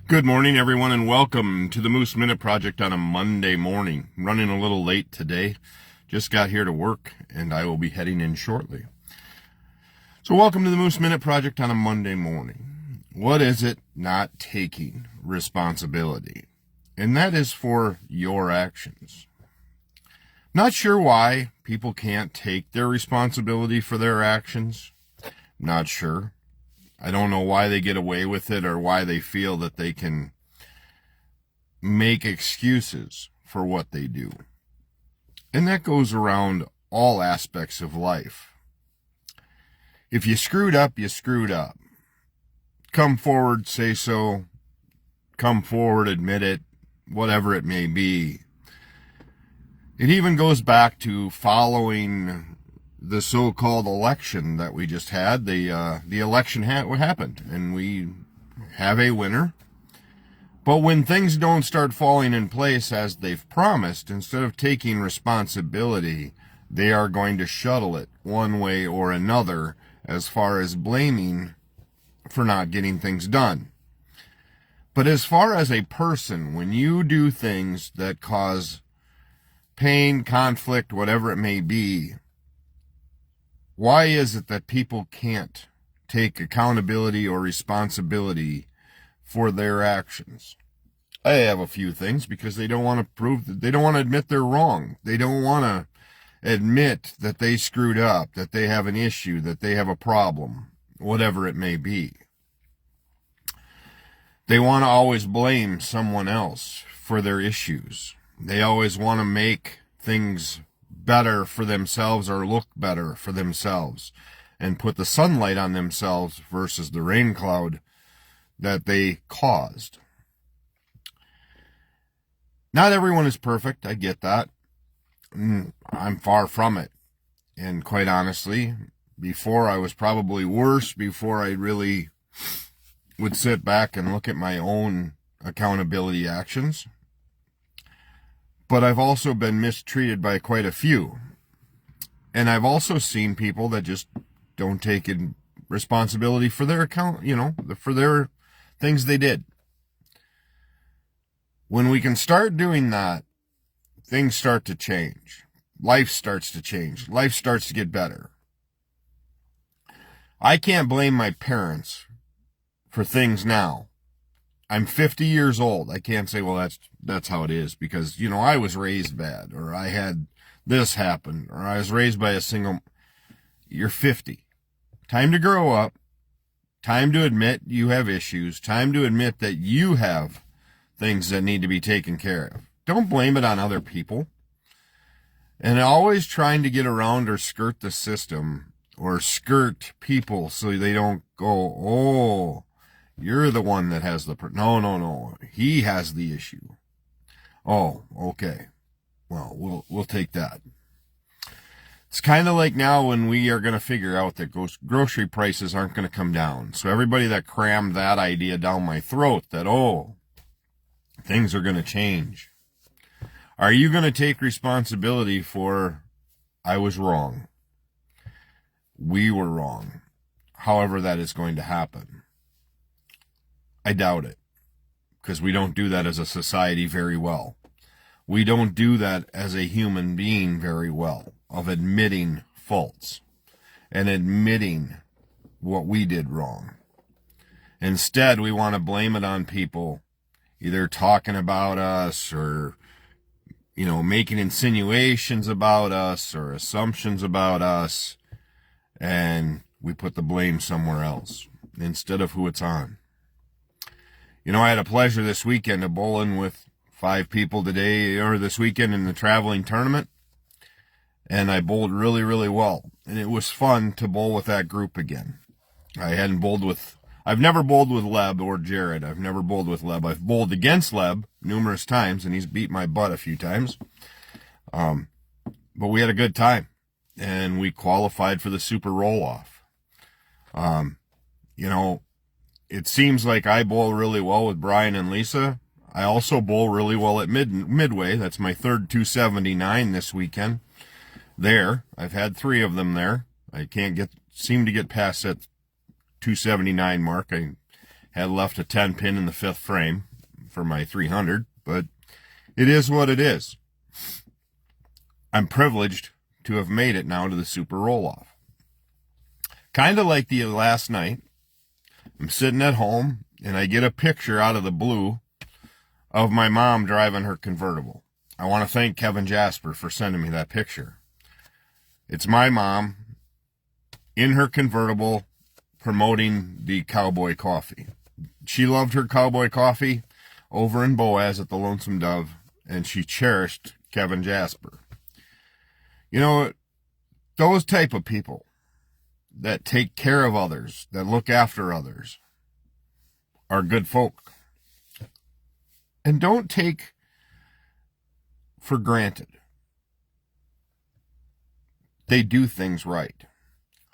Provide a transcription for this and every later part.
Good morning, everyone, and welcome to the Moose Minute Project on a Monday morning. I'm running a little late today. Just got here to work, and I will be heading in shortly. So welcome to the Moose Minute Project on a Monday morning. What is it not taking responsibility? And that is for your actions. Not sure why people can't take their responsibility for their actions. Not sure. I don't know why they get away with it or why they feel that they can make excuses for what they do. And that goes around all aspects of life. If you screwed up, you screwed up. Come forward, say so. Come forward, admit it, whatever it may be. It even goes back to following the so-called election that we just had. The election happened, and we have a winner. But when things don't start falling in place as they've promised, instead of taking responsibility, they are going to shuttle it one way or another as far as blaming for not getting things done. But as far as a person, when you do things that cause pain, conflict, whatever it may be, why is it that people can't take accountability or responsibility for their actions? I have a few things because they don't want to prove that they don't want to admit they're wrong. They don't want to admit that they screwed up, that they have an issue, that they have a problem, whatever it may be. They want to always blame someone else for their issues. They always want to make things better for themselves or look better for themselves and put the sunlight on themselves versus the rain cloud that they caused. Not everyone is perfect. I get that. I'm far from it. And quite honestly, before I was probably worse, before I really would sit back and look at my own accountability actions. But I've also been mistreated by quite a few. And I've also seen people that just don't take responsibility for their account, for their things they did. When we can start doing that, things start to change. Life starts to change. Life starts to get better. I can't blame my parents for things now. I'm 50 years old. I can't say, well, that's how it is because, I was raised bad or I had this happen or I was raised by a single. You're 50. Time to grow up. Time to admit you have issues. Time to admit that you have things that need to be taken care of. Don't blame it on other people. And always trying to get around or skirt the system or skirt people so they don't go, oh, you're the one that has the... No. He has the issue. Oh, okay. Well, we'll take that. It's kind of like now when we are going to figure out that grocery prices aren't going to come down. So everybody that crammed that idea down my throat that, things are going to change. Are you going to take responsibility for, I was wrong? We were wrong. However that is going to happen. I doubt it, because we don't do that as a society very well. We don't do that as a human being very well, of admitting faults and admitting what we did wrong. Instead, we want to blame it on people, either talking about us or, making insinuations about us or assumptions about us, and we put the blame somewhere else instead of who it's on. I had a pleasure this weekend of bowling with 5 people this weekend in the traveling tournament. And I bowled really, really well. And it was fun to bowl with that group again. I've never bowled with Leb or Jared. I've never bowled with Leb. I've bowled against Leb numerous times, and he's beat my butt a few times. But we had a good time. And we qualified for the Super Roll-Off. It seems like I bowl really well with Brian and Lisa. I also bowl really well at Midway. That's my third 279 this weekend. I've had 3 of them there. I can't seem to get past that 279 mark. I Had left a 10 pin in the 5th frame for my 300, but it is what it is. I'm privileged to have made it now to the Super Roll-Off. Kind of like the last night, I'm sitting at home and I get a picture out of the blue of my mom driving her convertible. I want to thank Kevin Jasper for sending me that picture. It's my mom in her convertible promoting the Cowboy Coffee. She loved her Cowboy Coffee over in Boaz at the Lonesome Dove, and she cherished Kevin Jasper. You know, those type of people that take care of others, that look after others, are good folk. And don't take for granted they do things right.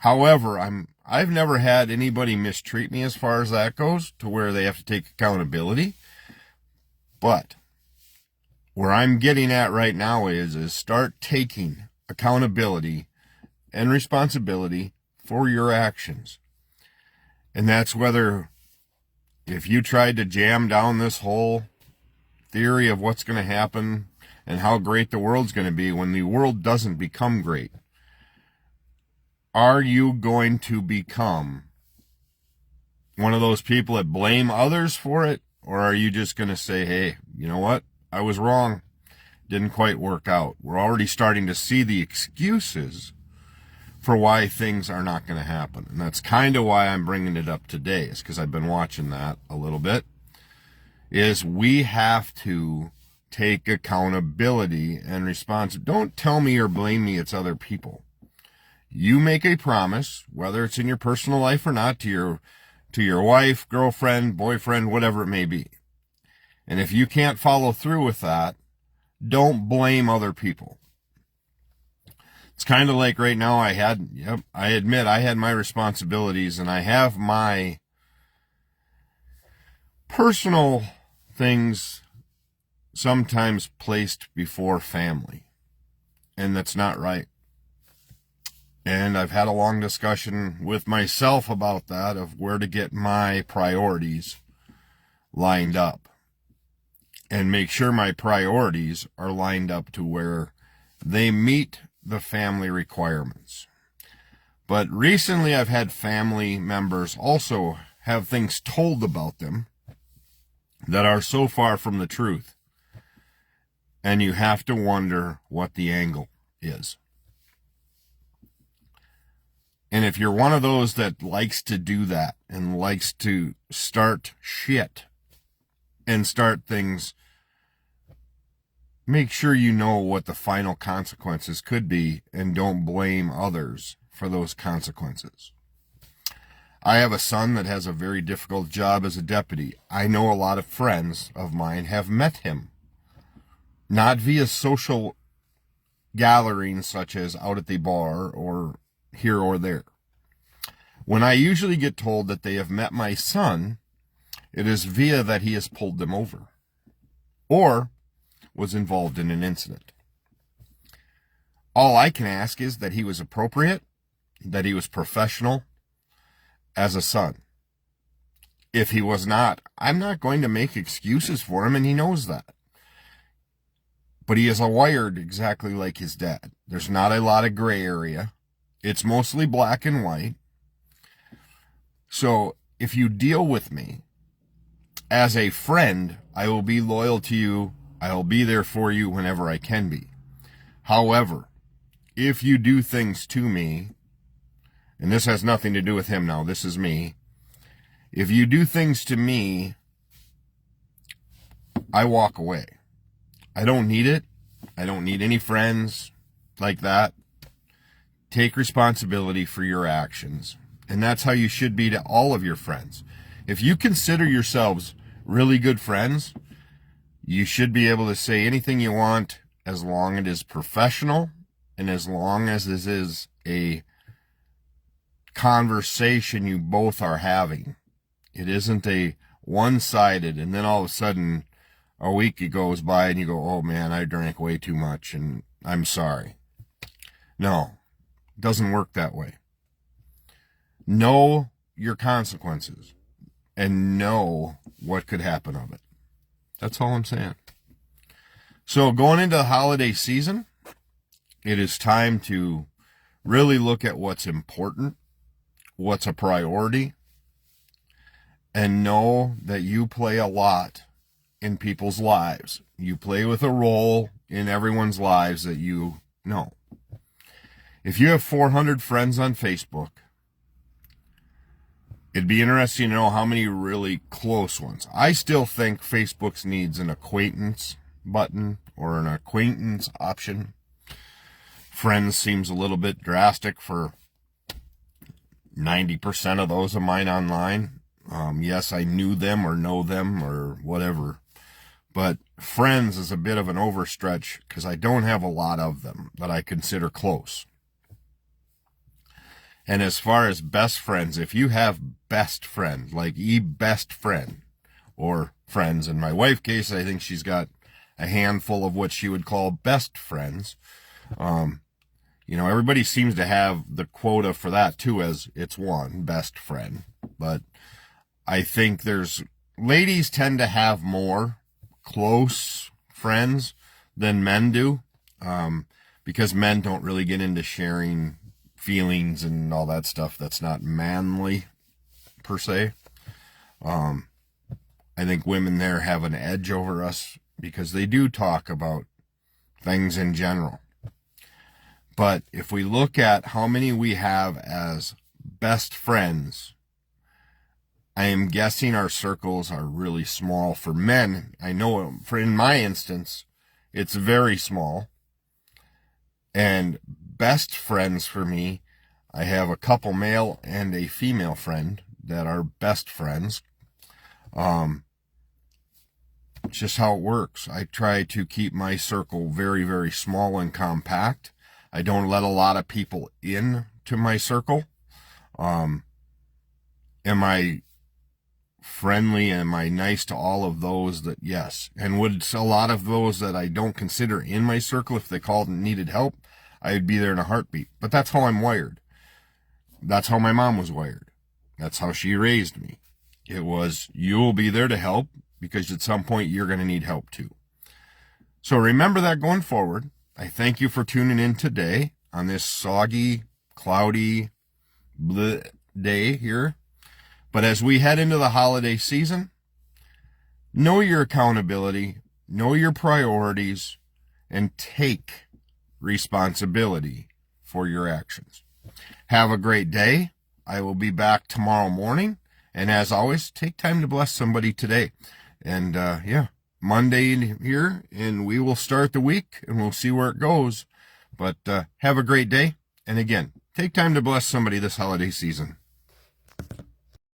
However, I've never had anybody mistreat me as far as that goes, to where they have to take accountability. But where I'm getting at right now is start taking accountability and responsibility for your actions. And that's whether, if you tried to jam down this whole theory of what's going to happen and how great the world's going to be when the world doesn't become great, are you going to become one of those people that blame others for it? Or are you just going to say, hey, you know what? I was wrong. Didn't quite work out. We're already starting to see the excuses for why things are not going to happen. And that's kind of why I'm bringing it up today, is because I've been watching that a little bit, is we have to take accountability and responsibility. Don't tell me or blame me, it's other people. You make a promise, whether it's in your personal life or not, to your wife, girlfriend, boyfriend, whatever it may be. And if you can't follow through with that, don't blame other people. It's kind of like right now I admit I had my responsibilities, and I have my personal things sometimes placed before family. And that's not right. And I've had a long discussion with myself about that, of where to get my priorities lined up and make sure my priorities are lined up to where they meet the family requirements. But recently I've had family members also have things told about them that are so far from the truth. And you have to wonder what the angle is. And if you're one of those that likes to do that and likes to start shit and start things, make sure you know what the final consequences could be and don't blame others for those consequences. I have a son that has a very difficult job as a deputy. I know a lot of friends of mine have met him, not via social gatherings such as out at the bar or here or there. When I usually get told that they have met my son, it is via that he has pulled them over or was involved in an incident. All I can ask is that he was appropriate, that he was professional as a son. If he was not, I'm not going to make excuses for him, and he knows that. But he is wired exactly like his dad. There's not a lot of gray area. It's mostly black and white. So if you deal with me as a friend, I will be loyal to you. I will be there for you whenever I can be. However, if you do things to me, and this has nothing to do with him now, this is me. If you do things to me, I walk away. I don't need it. I don't need any friends like that. Take responsibility for your actions. And that's how you should be to all of your friends. If you consider yourselves really good friends, you should be able to say anything you want as long as it is professional and as long as this is a conversation you both are having. It isn't a one-sided, and then all of a sudden a week goes by and you go, oh man, I drank way too much and I'm sorry. No, it doesn't work that way. Know your consequences. and know what could happen of it. That's all I'm saying. So going into the holiday season, it is time to really look at what's important, what's a priority, and know that you play a lot in people's lives. You play with a role in everyone's lives that you know. If you have 400 friends on Facebook, it'd be interesting to know how many really close ones. I still think Facebook needs an acquaintance button or an acquaintance option. Friends seems a little bit drastic for 90% of those of mine online. Yes, I knew them or know them or whatever. But friends is a bit of an overstretch because I don't have a lot of them that I consider close. And as far as best friends, if you have best friend, like best friend, or friends, in my wife's case, I think she's got a handful of what she would call best friends. Everybody seems to have the quota for that too, as it's one best friend. But I think ladies tend to have more close friends than men do, because men don't really get into sharing feelings and all that stuff. That's not manly per se. I think women there have an edge over us because they do talk about things in general. But if we look at how many we have as best friends, I am guessing our circles are really small for men. I know in my instance, it's very small. And best friends for me, I have a couple male and a female friend that are best friends. It's just how it works. I try to keep my circle very, very small and compact. I don't let a lot of people in to my circle. Am I friendly? Am I nice to all of those that? Yes. And would a lot of those that I don't consider in my circle, if they called and needed help, I'd be there in a heartbeat. But that's how I'm wired. That's how my mom was wired. That's how she raised me. It was, you will be there to help because at some point you're going to need help too. So remember that going forward. I thank you for tuning in today on this soggy, cloudy day here. But as we head into the holiday season, know your accountability, know your priorities, and take responsibility for your actions. Have a great day. I will be back tomorrow morning. And as always, take time to bless somebody today. And Monday here, and we will start the week, and we'll see where it goes. But have a great day. And again, take time to bless somebody this holiday season.